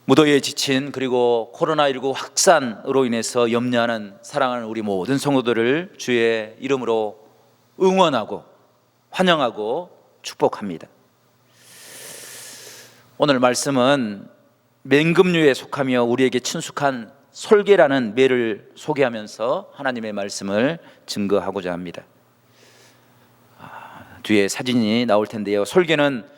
무더위에 지친 그리고 코로나19 확산으로 인해서 염려하는 사랑하는 우리 모든 성도들을 주의 이름으로 응원하고 환영하고 축복합니다. 오늘 말씀은 맹금류에 속하며 우리에게 친숙한 솔개라는 매를 소개하면서 하나님의 말씀을 증거하고자 합니다. 뒤에 사진이 나올 텐데요, 솔개는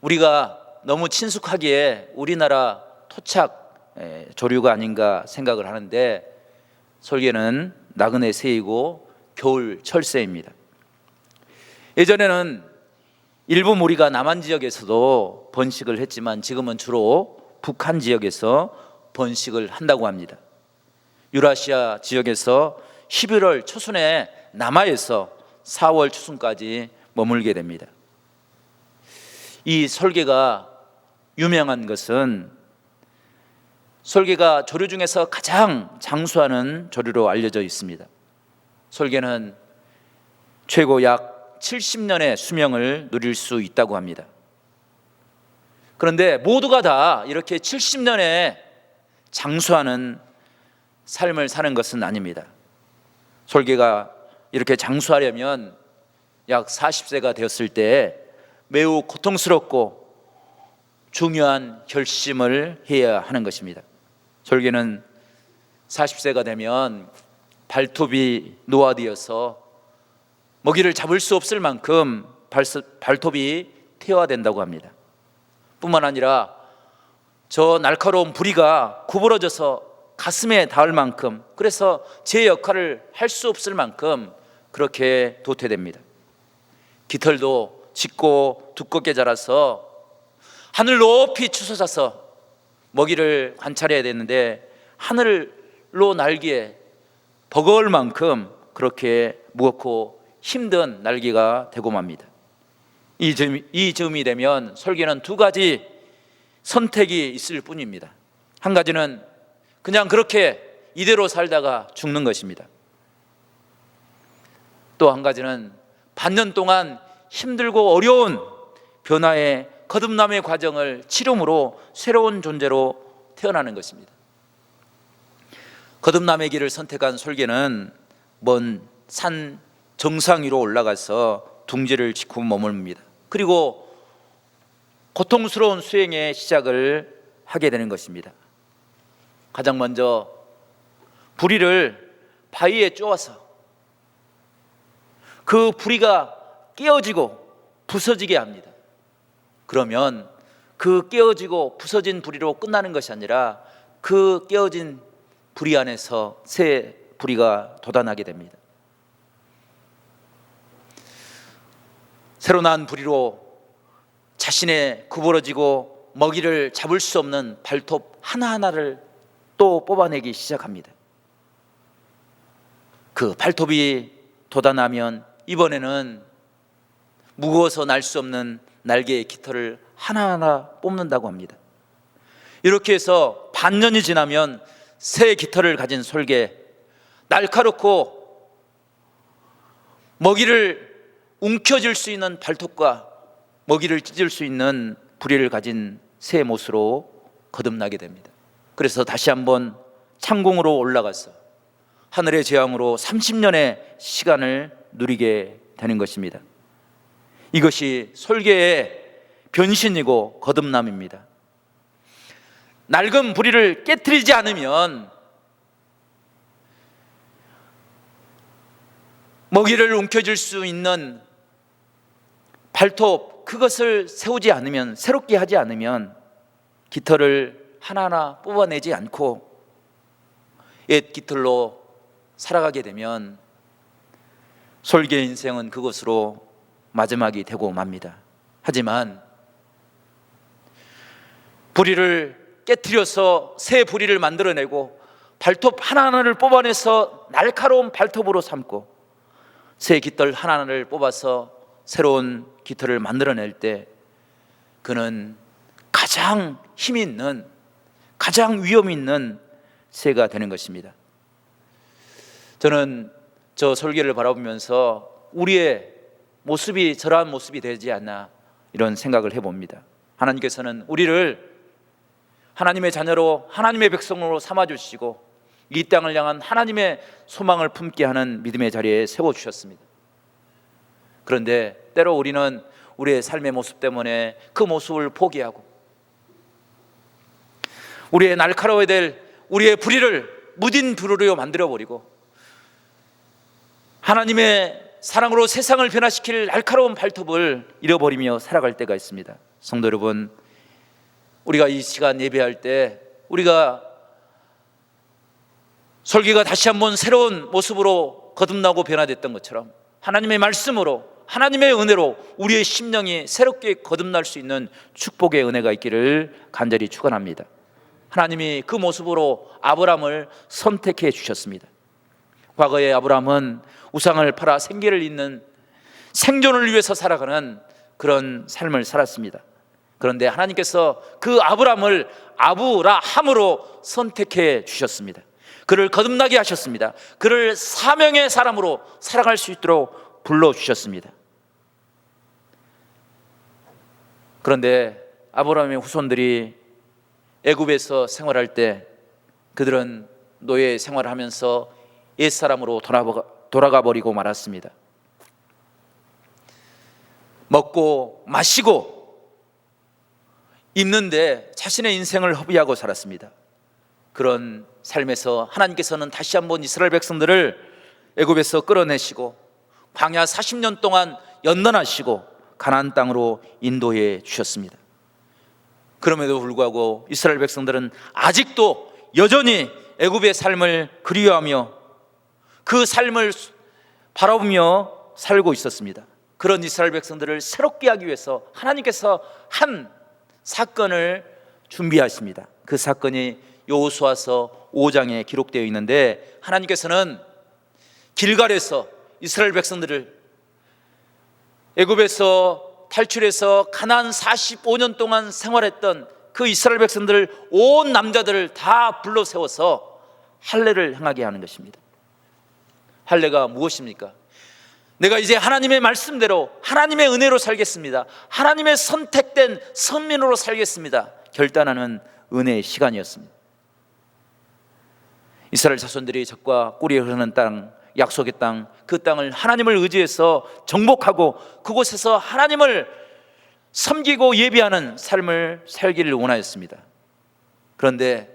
우리가 너무 친숙하기에 우리나라 토착 조류가 아닌가 생각을 하는데, 솔개는 나그네 새이고 겨울 철새입니다. 예전에는 일부 무리가 남한 지역에서도 번식을 했지만 지금은 주로 북한 지역에서 번식을 한다고 합니다. 유라시아 지역에서 11월 초순에 남하에서 4월 초순까지 머물게 됩니다. 이 솔개가 유명한 것은 솔개가 조류 중에서 가장 장수하는 조류로 알려져 있습니다. 솔개는 최고 약 70년의 수명을 누릴 수 있다고 합니다. 그런데 모두가 다 이렇게 70년의 장수하는 삶을 사는 것은 아닙니다. 솔개가 이렇게 장수하려면 약 40세가 되었을 때 매우 고통스럽고 중요한 결심을 해야 하는 것입니다. 솔개는 40세가 되면 발톱이 노화되어서 먹이를 잡을 수 없을 만큼 발톱이 퇴화된다고 합니다. 뿐만 아니라 저 날카로운 부리가 구부러져서 가슴에 닿을 만큼, 그래서 제 역할을 할 수 없을 만큼 그렇게 도태됩니다. 깃털도 짙고 두껍게 자라서 하늘 높이 치솟아서 먹이를 관찰해야 되는데 하늘로 날기에 버거울 만큼 그렇게 무겁고 힘든 날개가 되고 맙니다. 이 즈음이 되면 솔개는 두 가지 선택이 있을 뿐입니다. 한 가지는 그냥 그렇게 이대로 살다가 죽는 것입니다. 또 한 가지는 반년 동안 힘들고 어려운 변화의 거듭남의 과정을 치름으로 새로운 존재로 태어나는 것입니다. 거듭남의 길을 선택한 솔개는 먼 산 정상 위로 올라가서 둥지를 짓고 머뭅니다. 그리고 고통스러운 수행의 시작을 하게 되는 것입니다. 가장 먼저 부리를 바위에 쪼아서 그 부리가 깨어지고 부서지게 합니다. 그러면 그 깨어지고 부서진 부리로 끝나는 것이 아니라 그 깨어진 부리 안에서 새 부리가 돋아나게 됩니다. 새로 난 부리로 자신의 구부러지고 먹이를 잡을 수 없는 발톱 하나하나를 또 뽑아내기 시작합니다. 그 발톱이 돋아나면 이번에는 무거워서 날 수 없는 날개의 깃털을 하나하나 뽑는다고 합니다. 이렇게 해서 반년이 지나면 새 깃털을 가진 솔개, 날카롭고 먹이를 움켜쥘 수 있는 발톱과 먹이를 찢을 수 있는 부리를 가진 새 못으로 거듭나게 됩니다. 그래서 다시 한번 창공으로 올라가서 하늘의 재앙으로 30년의 시간을 누리게 되는 것입니다. 이것이 솔개의 변신이고 거듭남입니다. 낡은 부리를 깨트리지 않으면, 먹이를 움켜쥘 수 있는 발톱, 그것을 세우지 않으면, 새롭게 하지 않으면, 깃털을 하나하나 뽑아내지 않고 옛 깃털로 살아가게 되면 솔개 인생은 그것으로 마지막이 되고 맙니다. 하지만 부리를 깨트려서 새 부리를 만들어내고 발톱 하나하나를 뽑아내서 날카로운 발톱으로 삼고 새 깃털 하나하나를 뽑아서 새로운 깃털을 만들어낼 때 그는 가장 힘 있는, 가장 위험 있는 새가 되는 것입니다. 저는 저 솔개를 바라보면서 우리의 모습이 저러한 모습이 되지 않나, 이런 생각을 해봅니다. 하나님께서는 우리를 하나님의 자녀로 하나님의 백성으로 삼아주시고 이 땅을 향한 하나님의 소망을 품게 하는 믿음의 자리에 세워주셨습니다. 그런데 때로 우리는 우리의 삶의 모습 때문에 그 모습을 포기하고 우리의 날카로워야 될 우리의 불의를 무딘 불의로 만들어버리고 하나님의 사랑으로 세상을 변화시킬 날카로운 발톱을 잃어버리며 살아갈 때가 있습니다. 성도 여러분, 우리가 이 시간 예배할 때 우리가 설교가 다시 한번 새로운 모습으로 거듭나고 변화됐던 것처럼 하나님의 말씀으로 하나님의 은혜로 우리의 심령이 새롭게 거듭날 수 있는 축복의 은혜가 있기를 간절히 축원합니다. 하나님이 그 모습으로 아브라함을 선택해 주셨습니다. 과거에 아브라함은 우상을 팔아 생계를 잇는 생존을 위해서 살아가는 그런 삶을 살았습니다. 그런데 하나님께서 그 아브라함을 아브라함으로 선택해 주셨습니다. 그를 거듭나게 하셨습니다. 그를 사명의 사람으로 살아갈 수 있도록 불러주셨습니다. 그런데 아브라함의 후손들이 애굽에서 생활할 때 그들은 노예 생활을 하면서 옛사람으로 돌아가 버리고 말았습니다. 먹고 마시고 입는데 자신의 인생을 허비하고 살았습니다. 그런 삶에서 하나님께서는 다시 한번 이스라엘 백성들을 애굽에서 끌어내시고 광야 40년 동안 연단하시고 가나안 땅으로 인도해 주셨습니다. 그럼에도 불구하고 이스라엘 백성들은 아직도 여전히 애굽의 삶을 그리워하며 그 삶을 바라보며 살고 있었습니다. 그런 이스라엘 백성들을 새롭게 하기 위해서 하나님께서 한 사건을 준비하십니다. 그 사건이 여호수아서 5장에 기록되어 있는데 하나님께서는 길갈에서 이스라엘 백성들을 애굽에서 탈출해서 가나안 45년 동안 생활했던 그 이스라엘 백성들 온 남자들을 다 불러 세워서 할례를 행하게 하는 것입니다. 할례가 무엇입니까? 내가 이제 하나님의 말씀대로 하나님의 은혜로 살겠습니다. 하나님의 선택된 선민으로 살겠습니다. 결단하는 은혜의 시간이었습니다. 이스라엘 자손들이 젖과 꿀이 흐르는 땅, 약속의 땅, 그 땅을 하나님을 의지해서 정복하고 그곳에서 하나님을 섬기고 예비하는 삶을 살기를 원하였습니다. 그런데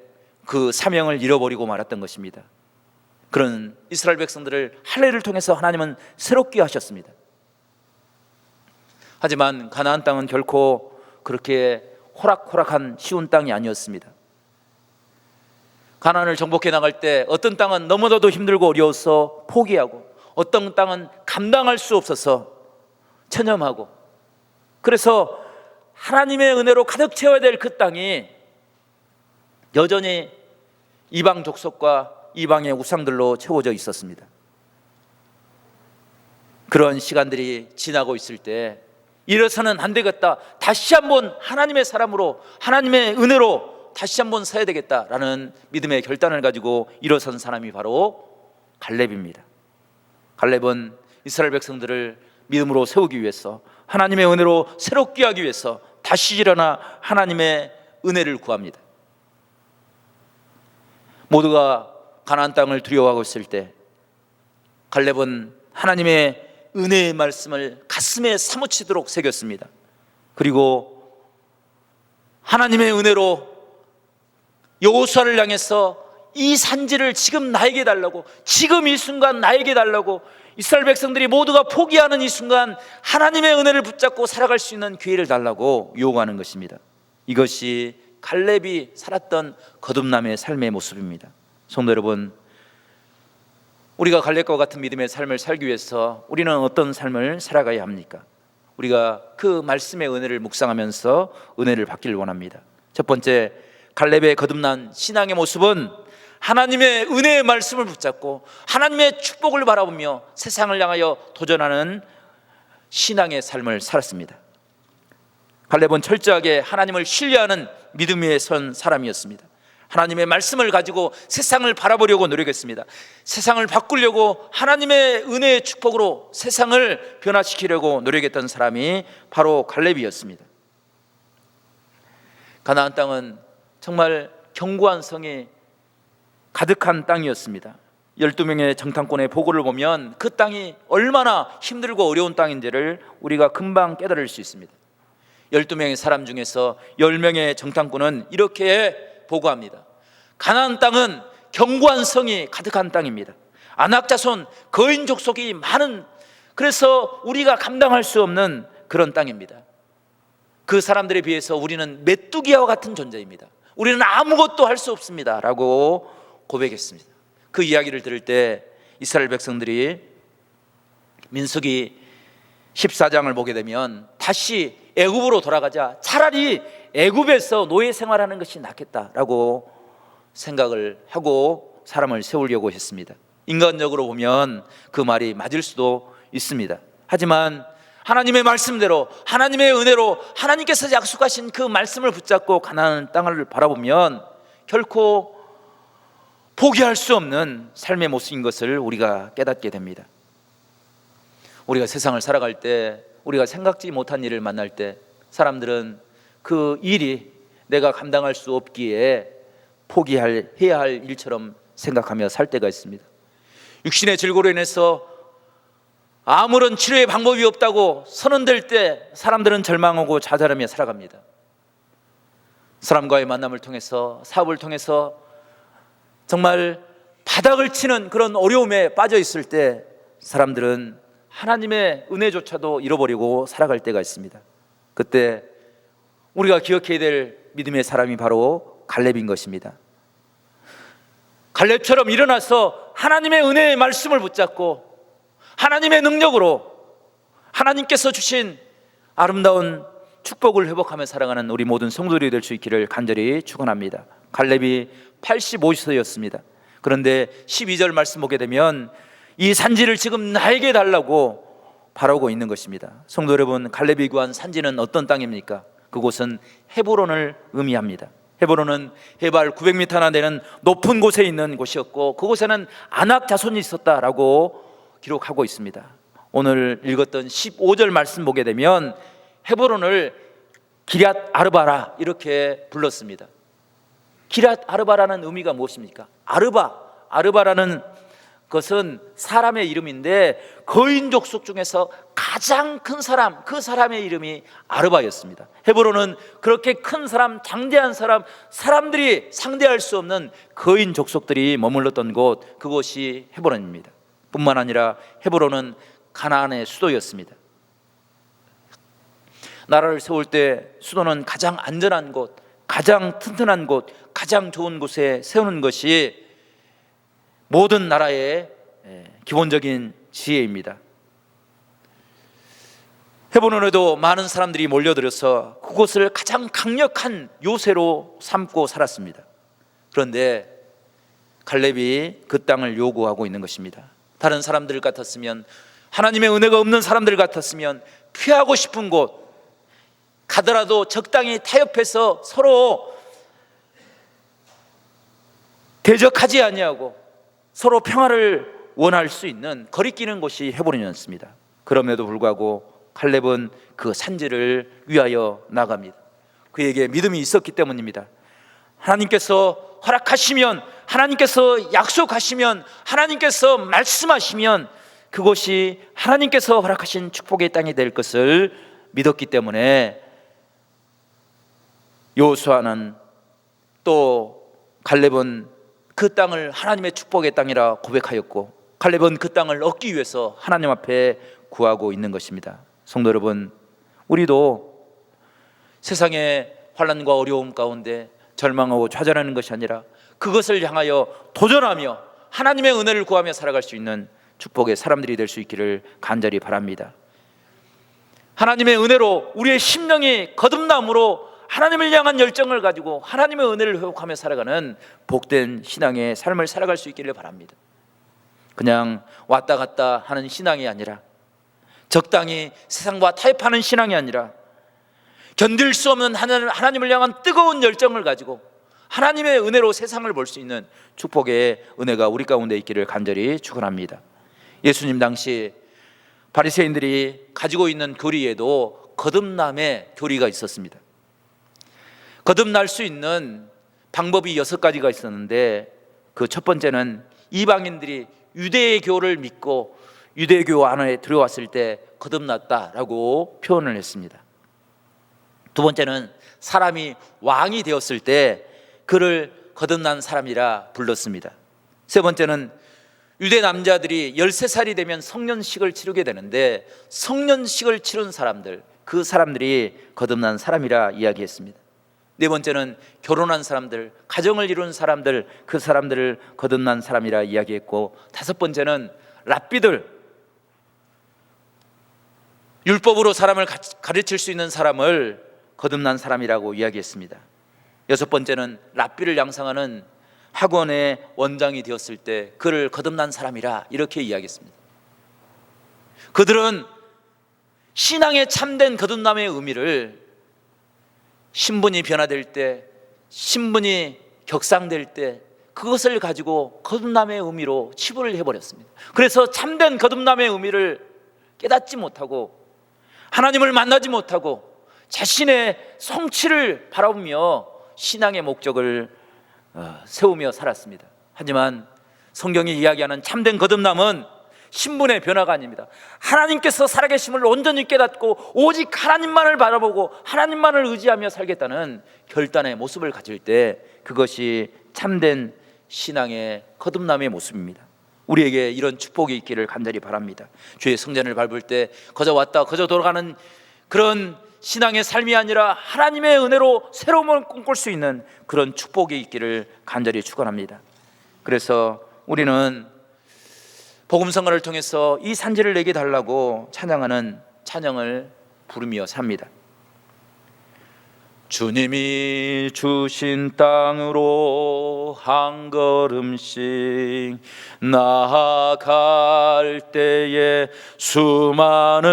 그 사명을 잃어버리고 말았던 것입니다. 그런 이스라엘 백성들을 할례를 통해서 하나님은 새롭게 하셨습니다. 하지만 가나안 땅은 결코 그렇게 호락호락한 쉬운 땅이 아니었습니다. 가나안을 정복해 나갈 때 어떤 땅은 너무나도 힘들고 어려워서 포기하고 어떤 땅은 감당할 수 없어서 체념하고 그래서 하나님의 은혜로 가득 채워야 될 그 땅이 여전히 이방 족속과 이방의 우상들로 채워져 있었습니다. 그런 시간들이 지나고 있을 때 이래서는 안 되겠다, 다시 한번 하나님의 사람으로 하나님의 은혜로 다시 한번 서야 되겠다라는 믿음의 결단을 가지고 일어선 사람이 바로 갈렙입니다. 갈렙은 이스라엘 백성들을 믿음으로 세우기 위해서 하나님의 은혜로 새롭게 하기 위해서 다시 일어나 하나님의 은혜를 구합니다. 모두가 가나안 땅을 두려워하고 있을 때 갈렙은 하나님의 은혜의 말씀을 가슴에 사무치도록 새겼습니다. 그리고 하나님의 은혜로 여호수아를 향해서 이 산지를 지금 나에게 달라고, 지금 이 순간 나에게 달라고, 이스라엘 백성들이 모두가 포기하는 이 순간 하나님의 은혜를 붙잡고 살아갈 수 있는 기회를 달라고 요구하는 것입니다. 이것이 갈렙이 살았던 거듭남의 삶의 모습입니다. 성도 여러분, 우리가 갈렙과 같은 믿음의 삶을 살기 위해서 우리는 어떤 삶을 살아가야 합니까? 우리가 그 말씀의 은혜를 묵상하면서 은혜를 받기를 원합니다. 첫 번째, 갈렙의 거듭난 신앙의 모습은 하나님의 은혜의 말씀을 붙잡고 하나님의 축복을 바라보며 세상을 향하여 도전하는 신앙의 삶을 살았습니다. 갈렙은 철저하게 하나님을 신뢰하는 믿음 위에 선 사람이었습니다. 하나님의 말씀을 가지고 세상을 바라보려고 노력했습니다. 세상을 바꾸려고 하나님의 은혜의 축복으로 세상을 변화시키려고 노력했던 사람이 바로 갈렙이었습니다. 가나안 땅은 정말 견고한 성이 가득한 땅이었습니다. 12명의 정탐꾼의 보고를 보면 그 땅이 얼마나 힘들고 어려운 땅인지를 우리가 금방 깨달을 수 있습니다. 12명의 사람 중에서 10명의 정탐꾼은 이렇게 보고합니다. 가나안 땅은 견고한 성이 가득한 땅입니다. 아낙 자손 거인 족속이 많은, 그래서 우리가 감당할 수 없는 그런 땅입니다. 그 사람들에 비해서 우리는 메뚜기와 같은 존재입니다. 우리는 아무것도 할 수 없습니다 라고 고백했습니다. 그 이야기를 들을 때 이스라엘 백성들이 민수기 14장을 보게 되면 다시 애굽으로 돌아가자 차라리 애굽에서 노예 생활하는 것이 낫겠다라고 생각을 하고 사람을 세우려고 했습니다. 인간적으로 보면 그 말이 맞을 수도 있습니다. 하지만 하나님의 말씀대로, 하나님의 은혜로 하나님께서 약속하신 그 말씀을 붙잡고 가나안 땅을 바라보면 결코 포기할 수 없는 삶의 모습인 것을 우리가 깨닫게 됩니다. 우리가 세상을 살아갈 때, 우리가 생각지 못한 일을 만날 때 사람들은 그 일이 내가 감당할 수 없기에 해야 할 일처럼 생각하며 살 때가 있습니다. 육신의 질고로 인해서 아무런 치료의 방법이 없다고 선언될 때 사람들은 절망하고 좌절하며 살아갑니다. 사람과의 만남을 통해서, 사업을 통해서 정말 바닥을 치는 그런 어려움에 빠져 있을 때 사람들은 하나님의 은혜조차도 잃어버리고 살아갈 때가 있습니다. 그때 우리가 기억해야 될 믿음의 사람이 바로 갈렙인 것입니다. 갈렙처럼 일어나서 하나님의 은혜의 말씀을 붙잡고 하나님의 능력으로 하나님께서 주신 아름다운 축복을 회복하며 살아가는 우리 모든 성도들이 될 수 있기를 간절히 축원합니다. 갈렙이 85세였습니다. 그런데 12절 말씀 보게 되면 이 산지를 지금 나에게 달라고 바라고 있는 것입니다. 성도 여러분, 갈렙이 구한 산지는 어떤 땅입니까? 그곳은 헤브론을 의미합니다. 헤브론은 해발 900m나 되는 높은 곳에 있는 곳이었고 그곳에는 아낙 자손이 있었다라고 기록하고 있습니다. 오늘 읽었던 15절 말씀 보게 되면 헤브론을 기럇 아르바라 이렇게 불렀습니다. 기럇 아르바라는 의미가 무엇입니까? 아르바라는 것은 사람의 이름인데 거인 족속 중에서 가장 큰 사람, 그 사람의 이름이 아르바였습니다. 헤브론은 그렇게 큰 사람, 장대한 사람, 사람들이 상대할 수 없는 거인 족속들이 머물렀던 곳, 그곳이 헤브론입니다. 뿐만 아니라 헤브론은 가나안의 수도였습니다. 나라를 세울 때 수도는 가장 안전한 곳, 가장 튼튼한 곳, 가장 좋은 곳에 세우는 것이 모든 나라의 기본적인 지혜입니다. 헤브론에도 많은 사람들이 몰려들어서 그곳을 가장 강력한 요새로 삼고 살았습니다. 그런데 갈렙이 그 땅을 요구하고 있는 것입니다. 다른 사람들 같았으면, 하나님의 은혜가 없는 사람들 같았으면 피하고 싶은 곳 가더라도 적당히 타협해서 서로 대적하지 아니하고 서로 평화를 원할 수 있는 거리끼는 곳이 헤브론이었습니다. 그럼에도 불구하고 갈렙은 그 산지를 위하여 나갑니다. 그에게 믿음이 있었기 때문입니다. 하나님께서 허락하시면, 하나님께서 약속하시면, 하나님께서 말씀하시면 그곳이 하나님께서 허락하신 축복의 땅이 될 것을 믿었기 때문에 여호수아는 또 갈렙은 그 땅을 하나님의 축복의 땅이라 고백하였고 갈렙은 그 땅을 얻기 위해서 하나님 앞에 구하고 있는 것입니다. 성도 여러분, 우리도 세상의 환난과 어려움 가운데 절망하고 좌절하는 것이 아니라 그것을 향하여 도전하며 하나님의 은혜를 구하며 살아갈 수 있는 축복의 사람들이 될 수 있기를 간절히 바랍니다. 하나님의 은혜로 우리의 심령이 거듭남으로 하나님을 향한 열정을 가지고 하나님의 은혜를 회복하며 살아가는 복된 신앙의 삶을 살아갈 수 있기를 바랍니다. 그냥 왔다 갔다 하는 신앙이 아니라, 적당히 세상과 타협하는 신앙이 아니라, 견딜 수 없는 하나님을 향한 뜨거운 열정을 가지고 하나님의 은혜로 세상을 볼 수 있는 축복의 은혜가 우리 가운데 있기를 간절히 축원합니다. 예수님 당시 바리새인들이 가지고 있는 교리에도 거듭남의 교리가 있었습니다. 거듭날 수 있는 방법이 6가지가 있었는데 그 첫 번째는 이방인들이 유대의 교를 믿고 유대교 안에 들어왔을 때 거듭났다라고 표현을 했습니다. 두 번째는 사람이 왕이 되었을 때 그를 거듭난 사람이라 불렀습니다. 세 번째는 유대 남자들이 13살이 되면 성년식을 치르게 되는데 성년식을 치른 사람들, 그 사람들이 거듭난 사람이라 이야기했습니다. 네 번째는 결혼한 사람들, 가정을 이룬 사람들, 그 사람들을 거듭난 사람이라 이야기했고, 다섯 번째는 랍비들, 율법으로 사람을 가르칠 수 있는 사람을 거듭난 사람이라고 이야기했습니다. 여섯 번째는 랍비를 양성하는 학원의 원장이 되었을 때 그를 거듭난 사람이라 이렇게 이야기했습니다. 그들은 신앙의 참된 거듭남의 의미를 신분이 변화될 때, 신분이 격상될 때 그것을 가지고 거듭남의 의미로 치부를 해버렸습니다. 그래서 참된 거듭남의 의미를 깨닫지 못하고 하나님을 만나지 못하고 자신의 성취를 바라보며 신앙의 목적을 세우며 살았습니다. 하지만 성경이 이야기하는 참된 거듭남은 신분의 변화가 아닙니다. 하나님께서 살아계심을 온전히 깨닫고 오직 하나님만을 바라보고 하나님만을 의지하며 살겠다는 결단의 모습을 가질 때 그것이 참된 신앙의 거듭남의 모습입니다. 우리에게 이런 축복이 있기를 간절히 바랍니다. 주의 성전을 밟을 때 거저 왔다 거저 돌아가는 그런 신앙의 삶이 아니라 하나님의 은혜로 새로움을 꿈꿀 수 있는 그런 축복이 있기를 간절히 축원합니다. 그래서 우리는 복음성가를 통해서 이 산지를 내게 달라고 찬양하는 찬양을 부르며 삽니다. 주님이 주신 땅으로 한 걸음씩 나아갈 때에 수많은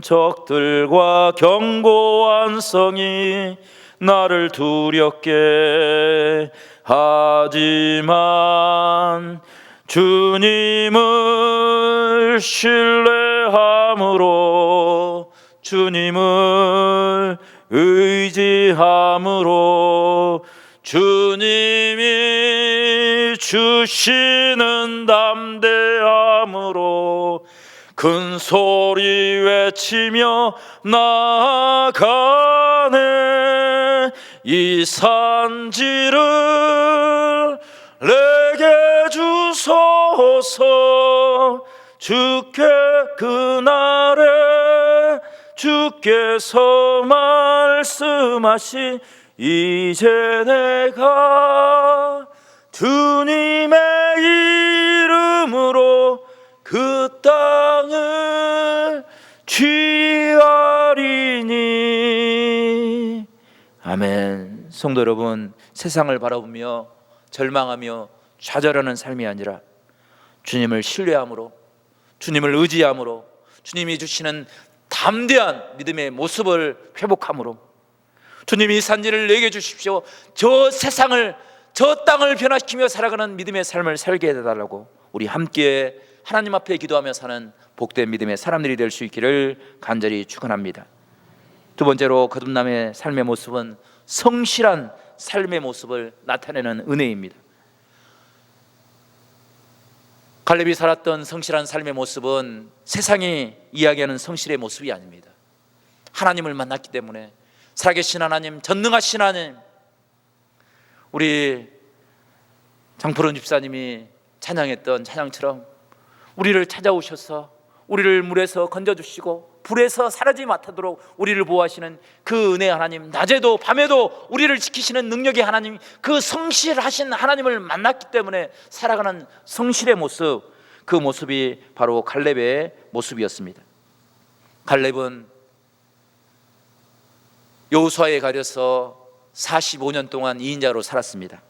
적들과 견고한 성이 나를 두렵게 하지만 주님을 신뢰함으로 주님을 의지함으로 주님이 주시는 담대함으로 큰 소리 외치며 나아가네. 이 산지를 내게 주소서. 주께 그날에 주께서 말씀하신 이제 내가 주님의 이름으로 그 땅을 취하리니. 아멘. 성도 여러분, 세상을 바라보며 절망하며 좌절하는 삶이 아니라 주님을 신뢰함으로 주님을 의지함으로 주님이 주시는 담대한 믿음의 모습을 회복함으로 주님이 이 산지를 내게 주십시오. 저 세상을 저 땅을 변화시키며 살아가는 믿음의 삶을 살게 해달라고 우리 함께 하나님 앞에 기도하며 사는 복된 믿음의 사람들이 될 수 있기를 간절히 축원합니다. 두 번째로 거듭남의 삶의 모습은 성실한 삶의 모습을 나타내는 은혜입니다. 갈렙이 살았던 성실한 삶의 모습은 세상이 이야기하는 성실의 모습이 아닙니다. 하나님을 만났기 때문에 살아계신 하나님, 전능하신 하나님, 우리 장푸른 집사님이 찬양했던 찬양처럼 우리를 찾아오셔서 우리를 물에서 건져주시고 불에서 사라지지 못하도록 우리를 보호하시는 그 은혜의 하나님, 낮에도 밤에도 우리를 지키시는 능력의 하나님, 그 성실하신 하나님을 만났기 때문에 살아가는 성실의 모습, 그 모습이 바로 갈렙의 모습이었습니다. 갈렙은 여호수아에 가려서 45년 동안 2인자로 살았습니다.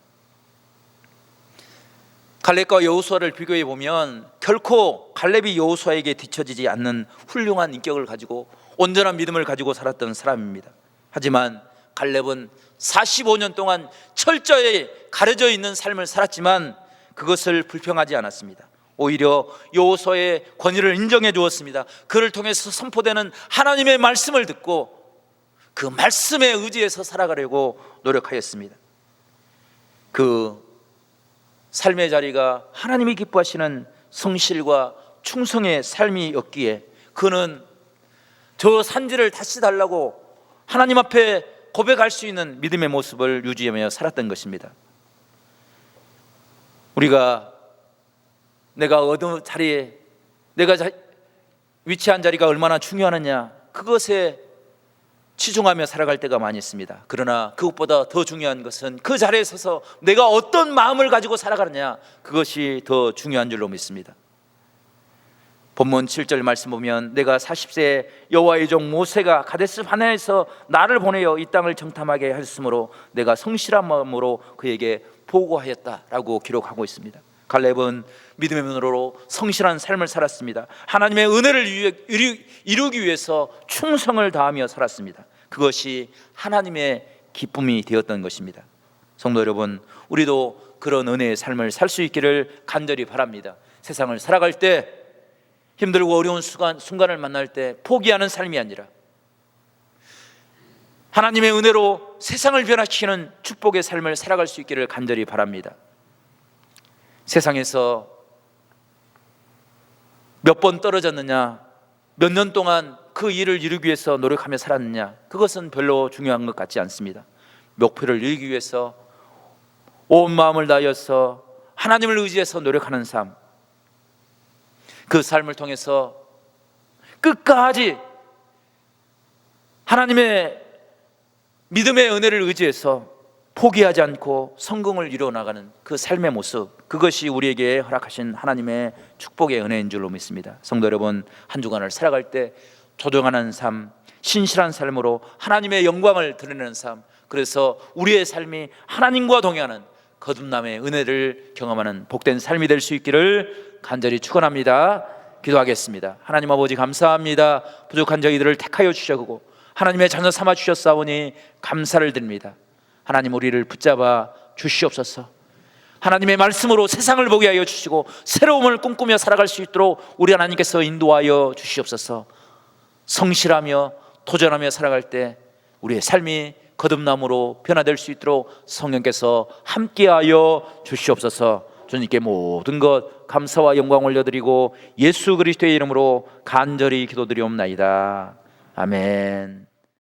갈렙과 여호수아를 비교해 보면 결코 갈렙이 여호수아에게 뒤처지지 않는 훌륭한 인격을 가지고 온전한 믿음을 가지고 살았던 사람입니다. 하지만 갈렙은 45년 동안 철저히 가려져 있는 삶을 살았지만 그것을 불평하지 않았습니다. 오히려 여호수아의 권위를 인정해 주었습니다. 그를 통해서 선포되는 하나님의 말씀을 듣고 그 말씀에 의지해서 살아가려고 노력하였습니다. 그 삶의 자리가 하나님이 기뻐하시는 성실과 충성의 삶이었기에 그는 저 산지를 다시 달라고 하나님 앞에 고백할 수 있는 믿음의 모습을 유지하며 살았던 것입니다. 우리가 내가 어느 자리에 내가 위치한 자리가 얼마나 중요하느냐, 그것에 치중하며 살아갈 때가 많이 있습니다. 그러나 그것보다 더 중요한 것은 그 자리에 서서 내가 어떤 마음을 가지고 살아가느냐, 그것이 더 중요한 줄로 믿습니다. 본문 7절 말씀 보면 내가 40세 여호와의 종 모세가 가데스 바네아에서 나를 보내어 이 땅을 정탐하게 하였으므로 내가 성실한 마음으로 그에게 보고하였다라고 기록하고 있습니다. 갈렙은 믿음의 눈으로 성실한 삶을 살았습니다. 하나님의 은혜를 이루기 위해서 충성을 다하며 살았습니다. 그것이 하나님의 기쁨이 되었던 것입니다. 성도 여러분, 우리도 그런 은혜의 삶을 살 수 있기를 간절히 바랍니다. 세상을 살아갈 때, 힘들고 어려운 순간을 만날 때 포기하는 삶이 아니라 하나님의 은혜로 세상을 변화시키는 축복의 삶을 살아갈 수 있기를 간절히 바랍니다. 세상에서 몇 번 떨어졌느냐, 몇 년 동안 그 일을 이루기 위해서 노력하며 살았느냐, 그것은 별로 중요한 것 같지 않습니다. 목표를 이루기 위해서 온 마음을 다하여서 하나님을 의지해서 노력하는 삶, 그 삶을 통해서 끝까지 하나님의 믿음의 은혜를 의지해서 포기하지 않고 성공을 이루어나가는 그 삶의 모습, 그것이 우리에게 허락하신 하나님의 축복의 은혜인 줄로 믿습니다. 성도 여러분, 한 주간을 살아갈 때 조정하는 삶, 신실한 삶으로 하나님의 영광을 드러내는 삶, 그래서 우리의 삶이 하나님과 동행하는 거듭남의 은혜를 경험하는 복된 삶이 될 수 있기를 간절히 축원합니다. 기도하겠습니다. 하나님 아버지, 감사합니다. 부족한 저희들을 택하여 주셨고 하나님의 자녀 삼아 주셨사오니 감사를 드립니다. 하나님, 우리를 붙잡아 주시옵소서. 하나님의 말씀으로 세상을 보게 하여 주시고 새로움을 꿈꾸며 살아갈 수 있도록 우리 하나님께서 인도하여 주시옵소서. 성실하며 도전하며 살아갈 때 우리의 삶이 거듭남으로 변화될 수 있도록 성령께서 함께하여 주시옵소서. 주님께 모든 것 감사와 영광 올려드리고 예수 그리스도의 이름으로 간절히 기도드리옵나이다. 아멘.